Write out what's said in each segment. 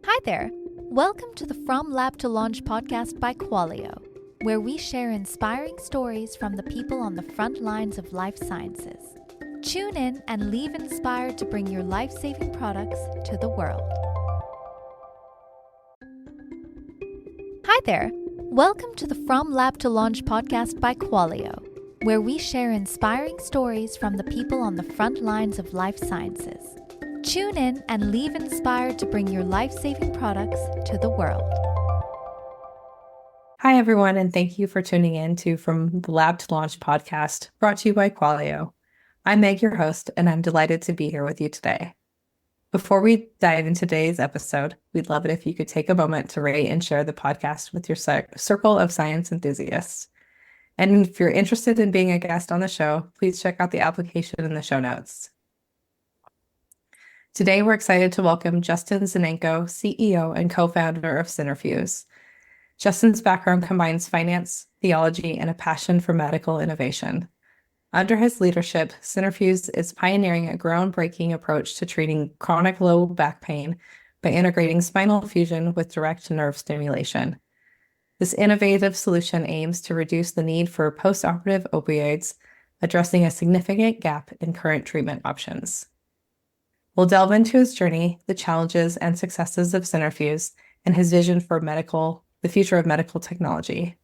Hi there. Welcome to the From Lab to Launch podcast by Qualio, where we share inspiring stories from the people on the front lines of life sciences. Tune in and leave inspired to bring your life-saving products to the world. Hi there. Welcome to the From Lab to Launch podcast by Qualio, where we share inspiring stories from the people on the front lines of life sciences. Tune in and leave inspired to bring your life-saving products to the world. Hi, everyone, and thank you for tuning in to From the Lab to Launch podcast, brought to you by Qualio. I'm Meg, your host, and I'm delighted to be here with you today. Before we dive into today's episode, we'd love it if you could take a moment to rate and share the podcast with your circle of science enthusiasts. And if you're interested in being a guest on the show, please check out the application in the show notes. Today, we're excited to welcome Justin Zenanko, CEO and co-founder of SynerFuse. Justin's background combines finance, theology, and a passion for medical innovation. Under his leadership, SynerFuse is pioneering a groundbreaking approach to treating chronic low back pain by integrating spinal fusion with direct nerve stimulation. This innovative solution aims to reduce the need for postoperative opioids, addressing a significant gap in current treatment options. We'll delve into his journey, the challenges and successes of SynerFuse, and his vision for the future of medical technology.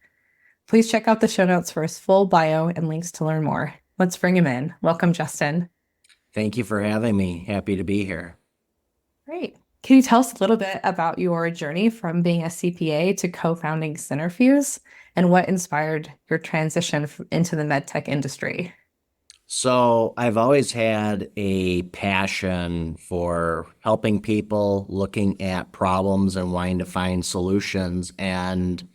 Please check out the show notes for his full bio and links to learn more. Let's bring him in. Welcome, Justin. Thank you for having me. Happy to be here. Great. Can you tell us a little bit about your journey from being a CPA to co-founding SynerFuse and what inspired your transition into the MedTech industry? So I've always had a passion for helping people, looking at problems and wanting to find solutions. And,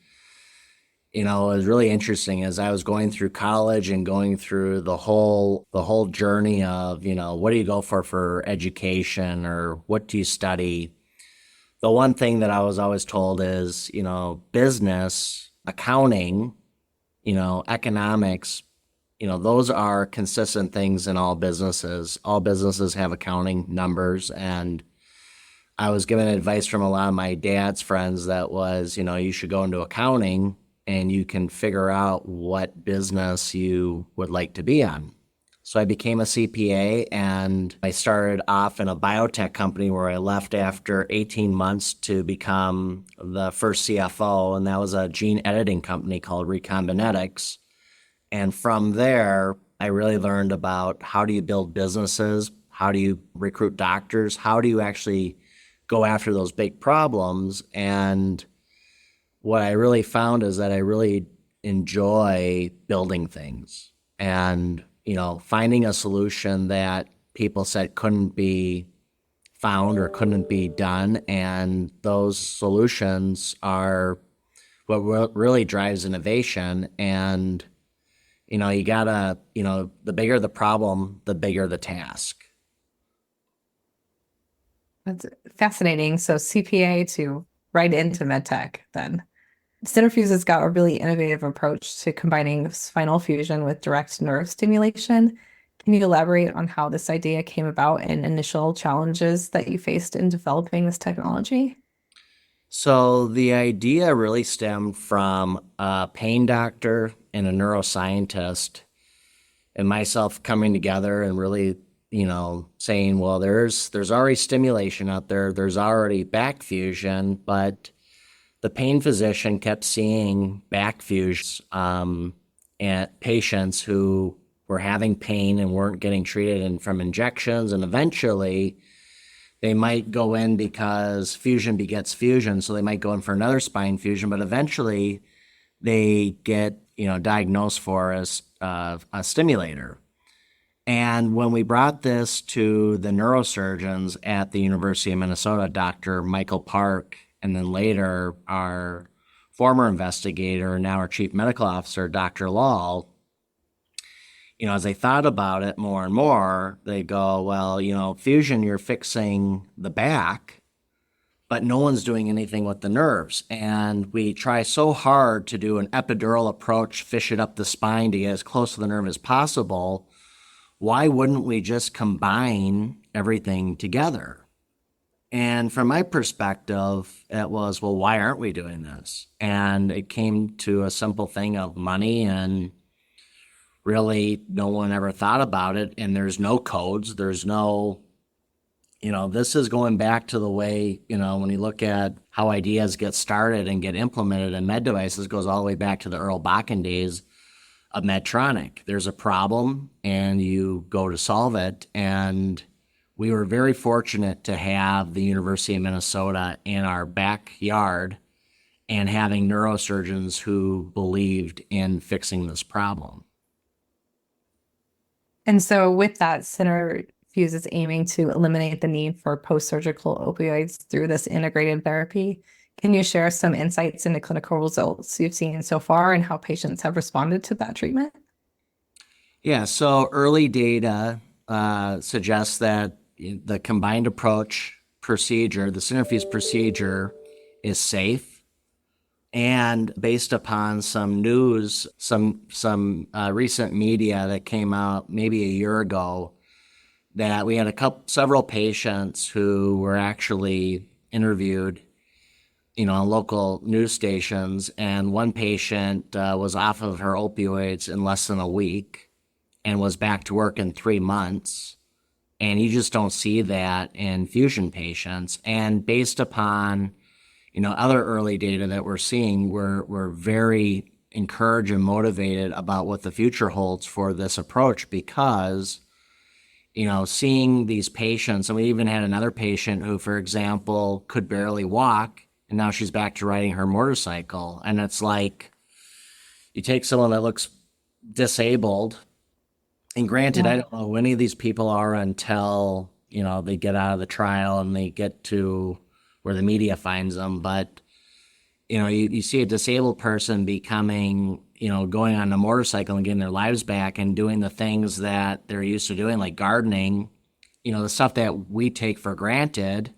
it was really interesting as I was going through college and going through the whole journey of, what do you go for education or what do you study? The one thing that I was always told is, business, accounting, economics, those are consistent things in all businesses. All businesses have accounting numbers. And I was given advice from a lot of my dad's friends that was, you should go into accounting and you can figure out what business you would like to be on. So I became a CPA and I started off in a biotech company where I left after 18 months to become the first CFO. And that was a gene editing company called Recombinetics. And from there, I really learned about how do you build businesses, how do you recruit doctors, how do you actually go after those big problems. And what I really found is that I really enjoy building things and, finding a solution that people said couldn't be found or couldn't be done. And those solutions are what really drives innovation. And you gotta, the bigger the problem, the bigger the task. That's fascinating. So CPA to right into MedTech then. SynerFuse has got a really innovative approach to combining spinal fusion with direct nerve stimulation. Can you elaborate on how this idea came about and initial challenges that you faced in developing this technology? So the idea really stemmed from a pain doctor and a neuroscientist and myself coming together and really, saying, well, there's already stimulation out there. There's already back fusion, but the pain physician kept seeing back fusions at patients who were having pain and weren't getting treated from injections. And eventually they might go in because fusion begets fusion. So they might go in for another spine fusion, but eventually they get, diagnosed for a stimulator. And when we brought this to the neurosurgeons at the University of Minnesota, Dr. Michael Park, and then later our former investigator, now our chief medical officer, Dr. Lal, as they thought about it more and more, they go, well, fusion, you're fixing the back, but no one's doing anything with the nerves. And we try so hard to do an epidural approach, fish it up the spine to get as close to the nerve as possible. Why wouldn't we just combine everything together? And from my perspective, it was, well, why aren't we doing this? And it came to a simple thing of money, and really no one ever thought about it. And there's no codes. There's no, this is going back to the way, when you look at how ideas get started and get implemented in med devices, goes all the way back to the Earl Bakken days of Medtronic. There's a problem and you go to solve it. And we were very fortunate to have the University of Minnesota in our backyard and having neurosurgeons who believed in fixing this problem. And so with that, SynerFuse is aiming to eliminate the need for post-surgical opioids through this integrated therapy. Can you share some insights into clinical results you've seen so far and how patients have responded to that treatment? Yeah, so early data suggests that the combined approach procedure, the SynerFuse procedure, is safe. And based upon some news, some recent media that came out maybe a year ago, that we had several patients who were actually interviewed, on local news stations, and one patient was off of her opioids in less than a week and was back to work in 3 months. And you just don't see that in fusion patients. And based upon other early data that we're seeing, we're very encouraged and motivated about what the future holds for this approach, because, seeing these patients, and we even had another patient who, for example, could barely walk, and now she's back to riding her motorcycle. And it's like, you take someone that looks disabled, and granted, I don't know who any of these people are until, they get out of the trial and they get to where the media finds them. But, you see a disabled person becoming, going on a motorcycle and getting their lives back and doing the things that they're used to doing, like gardening, the stuff that we take for granted.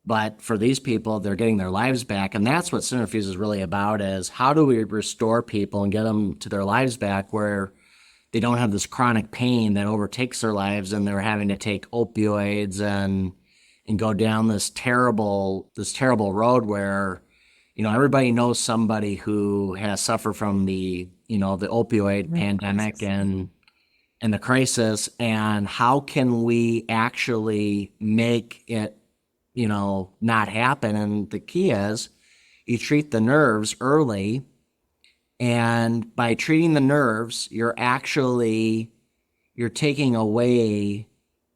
But for these people, they're getting their lives back. And that's what SynerFuse is really about, is how do we restore people and get them to their lives back where they don't have this chronic pain that overtakes their lives and they're having to take opioids and go down this terrible road where, everybody knows somebody who has suffered from the opioid pandemic and the crisis. And how can we actually make it, not happen? And the key is you treat the nerves early. And by treating the nerves, you're taking away,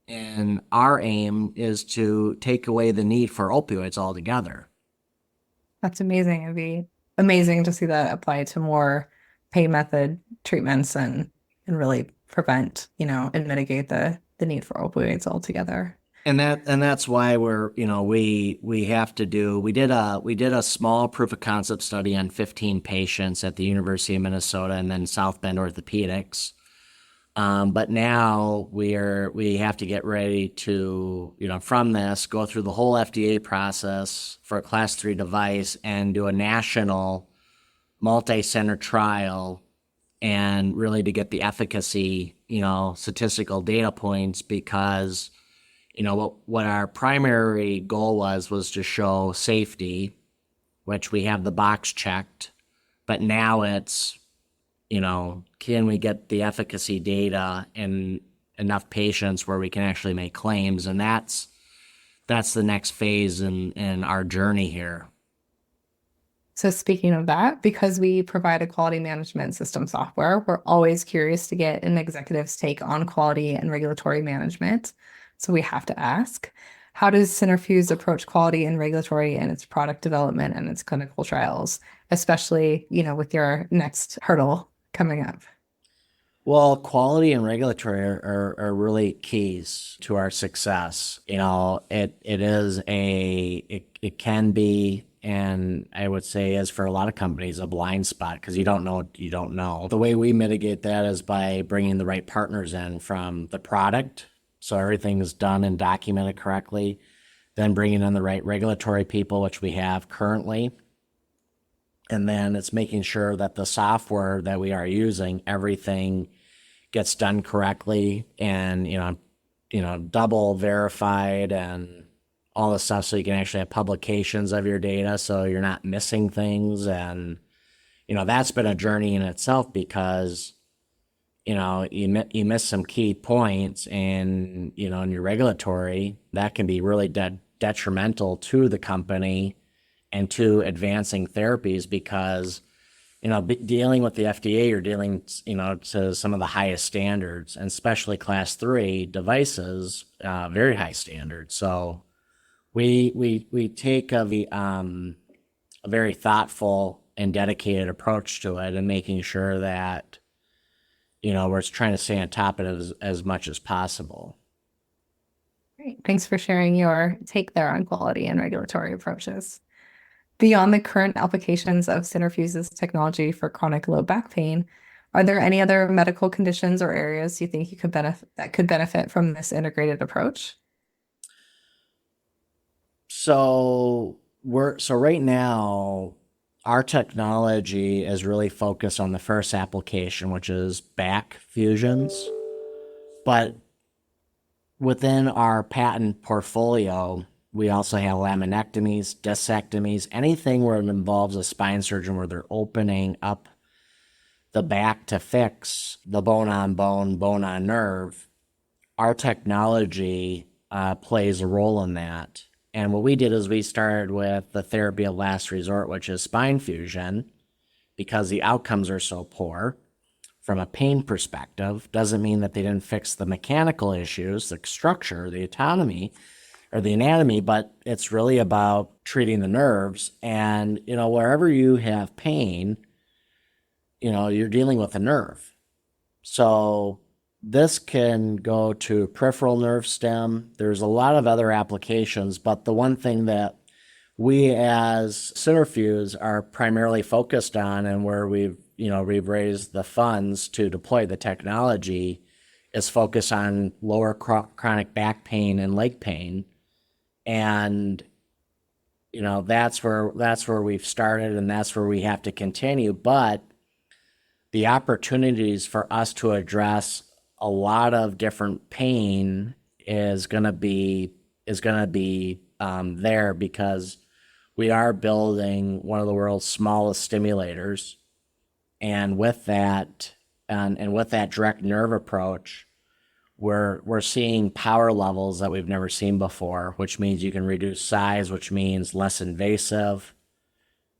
and our aim is to take away the need for opioids altogether. That's amazing. It'd be amazing to see that applied to more pain method treatments and really prevent, and mitigate the need for opioids altogether. And that's why we did a small proof of concept study on 15 patients at the University of Minnesota and then South Bend Orthopedics. But now we have to get ready to, from this, go through the whole FDA process for a Class 3 device and do a national multi-center trial, and really to get the efficacy, statistical data points, because what our primary goal was to show safety, which we have the box checked, but now it's, can we get the efficacy data in enough patients where we can actually make claims? And that's the next phase in our journey here. So speaking of that, because we provide a quality management system software, we're always curious to get an executive's take on quality and regulatory management. So we have to ask, how does SynerFuse approach quality and regulatory in its product development and its clinical trials, especially, with your next hurdle coming up? Well, quality and regulatory are really keys to our success. It can be, and I would say is for a lot of companies, a blind spot, because you don't know what you don't know. The way we mitigate that is by bringing the right partners in from the product, so everything is done and documented correctly, then bringing in the right regulatory people, which we have currently. And then it's making sure that the software that we are using, everything gets done correctly and, double verified and all the stuff so you can actually have publications of your data so you're not missing things. And, that's been a journey in itself because, you miss some key points and, in your regulatory, that can be really detrimental to the company and to advancing therapies because, dealing with the FDA, you're dealing, to some of the highest standards, and especially class 3 devices, very high standards. So we take a very thoughtful and dedicated approach to it and making sure that, we're trying to stay on top of it as much as possible. Great. Thanks for sharing your take there on quality and regulatory approaches. Beyond the current applications of SynerFuse's technology for chronic low back pain, are there any other medical conditions or areas you think that could benefit from this integrated approach? So right now, our technology is really focused on the first application, which is back fusions. But within our patent portfolio, we also have laminectomies, discectomies, anything where it involves a spine surgeon where they're opening up the back to fix the bone on bone, bone on nerve. Our technology plays a role in that. And what we did is we started with the therapy of last resort, which is spine fusion, because the outcomes are so poor from a pain perspective. Doesn't mean that they didn't fix the mechanical issues, the structure, the autonomy, or the anatomy, but it's really about treating the nerves. And, wherever you have pain, you're dealing with a nerve. So this can go to peripheral nerve stem. There's a lot of other applications, but the one thing that we as SynerFuse are primarily focused on and where we've raised the funds to deploy the technology is focus on lower chronic back pain and leg pain. And, that's where we've started and that's where we have to continue. But the opportunities for us to address a lot of different pain is going to be there because we are building one of the world's smallest stimulators, and with that direct nerve approach, we're seeing power levels that we've never seen before, which means you can reduce size, which means less invasive.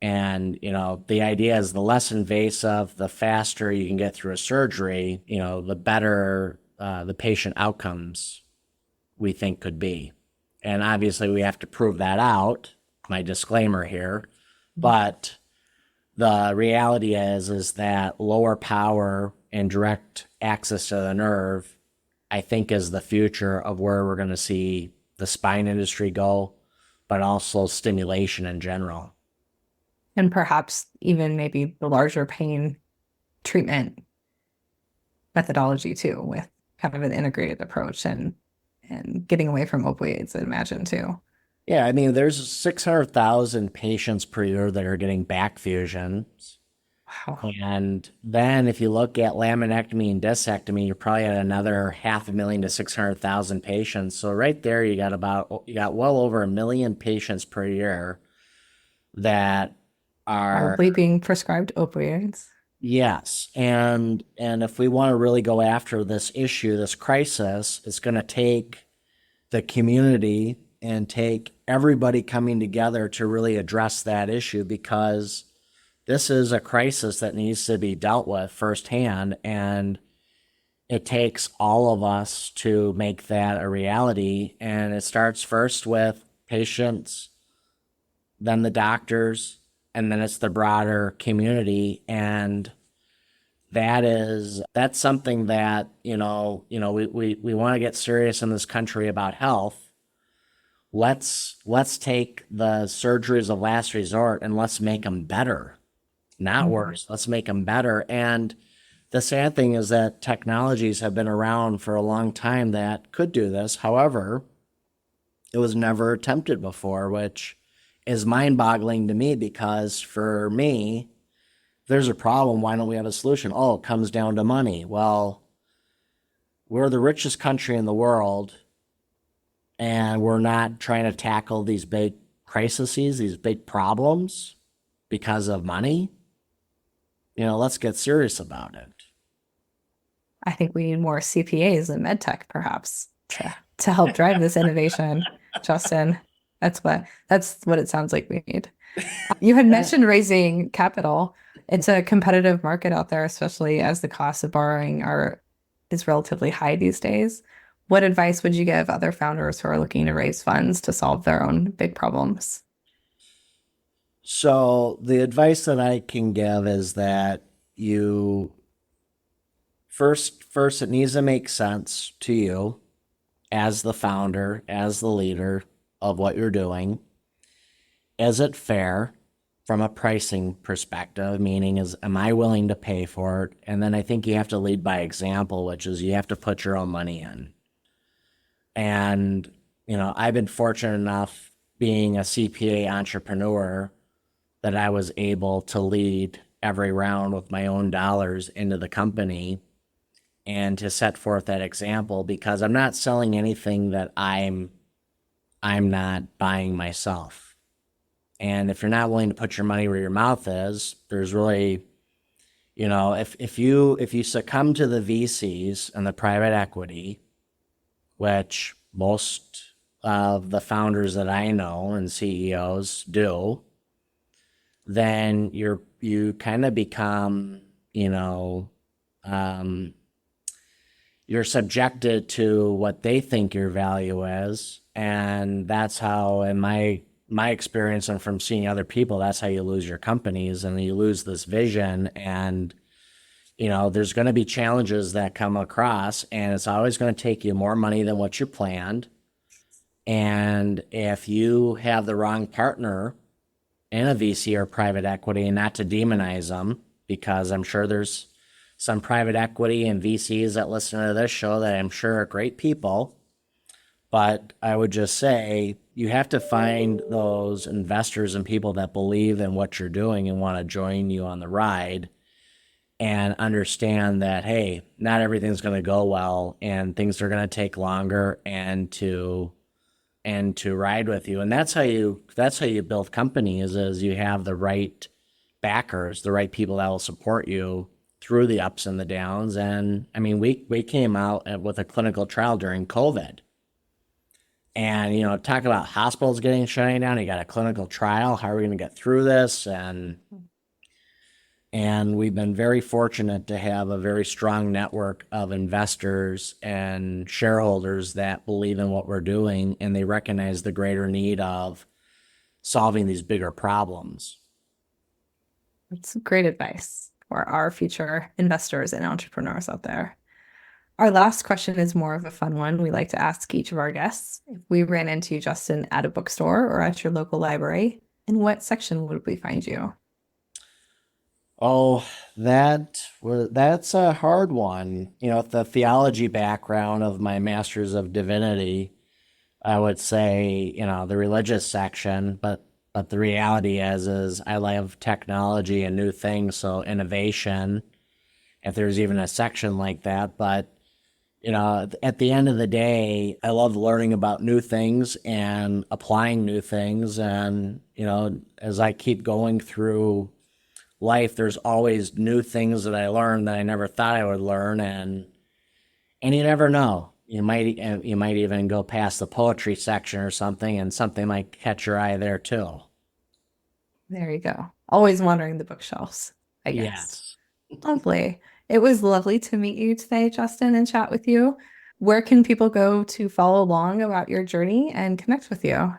And, the idea is the less invasive, the faster you can get through a surgery, the better the patient outcomes we think could be. And obviously we have to prove that out, my disclaimer here. But the reality is that lower power and direct access to the nerve, I think, is the future of where we're going to see the spine industry go, but also stimulation in general. And perhaps even maybe the larger pain treatment methodology too, with kind of an integrated approach and getting away from opioids, I imagine too. Yeah, I mean, there's 600,000 patients per year that are getting back fusions. Wow. And then if you look at laminectomy and discectomy, you're probably at another 500,000 to 600,000 patients. So right there, you got well over 1 million patients per year that are Probably being prescribed opioids. Yes. And if we want to really go after this issue, this crisis, it's going to take the community and take everybody coming together to really address that issue, because this is a crisis that needs to be dealt with firsthand, and it takes all of us to make that a reality. And it starts first with patients, then the doctors, and then it's the broader community. And that's something that, we want to get serious in this country about health. Let's take the surgeries of last resort and let's make them better, not worse. Let's make them better. And the sad thing is that technologies have been around for a long time that could do this. However, it was never attempted before, which is mind-boggling to me, because for me, there's a problem. Why don't we have a solution? Oh, it comes down to money. Well, we're the richest country in the world, and we're not trying to tackle these big crises, these big problems because of money, let's get serious about it. I think we need more CPAs in MedTech, perhaps, to help drive this innovation. Justin, that's what it sounds like we need. You had mentioned raising capital. It's a competitive market out there, especially as the cost of borrowing is relatively high these days. What advice would you give other founders who are looking to raise funds to solve their own big problems? So the advice that I can give is that you first it needs to make sense to you as the founder, as the leader of what you're doing. Is it fair from a pricing perspective? Meaning, am I willing to pay for it? And then I think you have to lead by example, which is you have to put your own money in. And, I've been fortunate enough being a CPA entrepreneur that I was able to lead every round with my own dollars into the company and to set forth that example, because I'm not selling anything that I'm not buying myself. And if you're not willing to put your money where your mouth is, there's really, if you succumb to the VCs and the private equity, which most of the founders that I know and CEOs do, then you kind of become, you're subjected to what they think your value is. And that's how, in my experience and from seeing other people, that's how you lose your companies, and you lose this vision. And there's going to be challenges that come across, and it's always going to take you more money than what you planned. And if you have the wrong partner in a VC or private equity, and not to demonize them, because I'm sure there's some private equity and VCs that listen to this show that I'm sure are great people, but I would just say you have to find those investors and people that believe in what you're doing and want to join you on the ride, and understand that, hey, not everything's going to go well, and things are going to take longer, and to ride with you. And that's how you build companies, is you have the right backers, the right people that will support you through the ups and the downs. And I mean, we came out with a clinical trial during COVID. And, talk about hospitals getting shutting down. You got a clinical trial. How are we going to get through this? And we've been very fortunate to have a very strong network of investors and shareholders that believe in what we're doing, and they recognize the greater need of solving these bigger problems. That's great advice for our future investors and entrepreneurs out there. Our last question is more of a fun one. We like to ask each of our guests, if we ran into you, Justin, at a bookstore or at your local library, in what section would we find you? Oh, that's a hard one. The theology background of my Master's of Divinity, I would say, the religious section, but the reality is I love technology and new things, so innovation, if there's even a section like that. But, at the end of the day, I love learning about new things and applying new things. And, as I keep going through life, there's always new things that I learn that I never thought I would learn, and you never know. You might even go past the poetry section or something, and something might catch your eye there too. There you go. Always wandering the bookshelves, I guess. Yes. Lovely. It was lovely to meet you today, Justin, and chat with you. Where can people go to follow along about your journey and connect with you?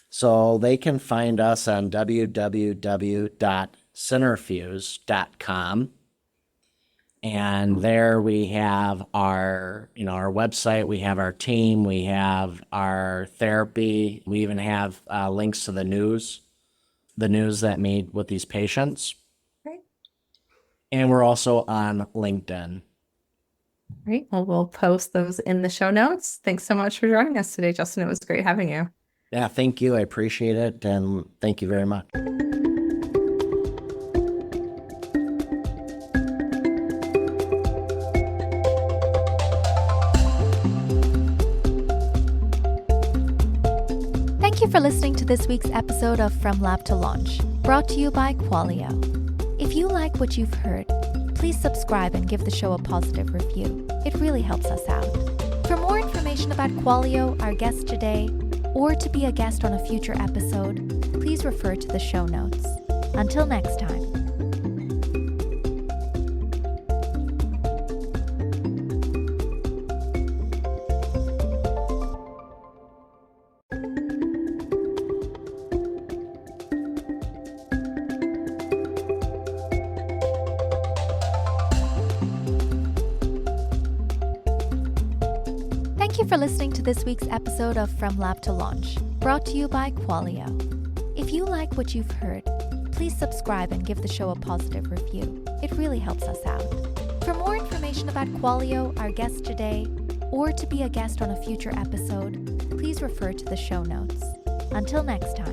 So they can find us on www.SynerFuse.com. And there we have our website, we have our team, we have our therapy. We even have links to the news that made with these patients. Great. And we're also on LinkedIn. Great. Well, we'll post those in the show notes. Thanks so much for joining us today, Justin. It was great having you. Yeah, thank you. I appreciate it. And thank you very much. for listening to this week's episode of From Lab to Launch, brought to you by Qualio. If you like what you've heard, please subscribe and give the show a positive review. It really helps us out. For more information about Qualio, our guest today, or to be a guest on a future episode, please refer to the show notes. Until next time. Thank you for listening to this week's episode of From Lab to Launch, brought to you by Qualio. If you like what you've heard, please subscribe and give the show a positive review. It really helps us out. For more information about Qualio, our guest today, or to be a guest on a future episode, please refer to the show notes. Until next time.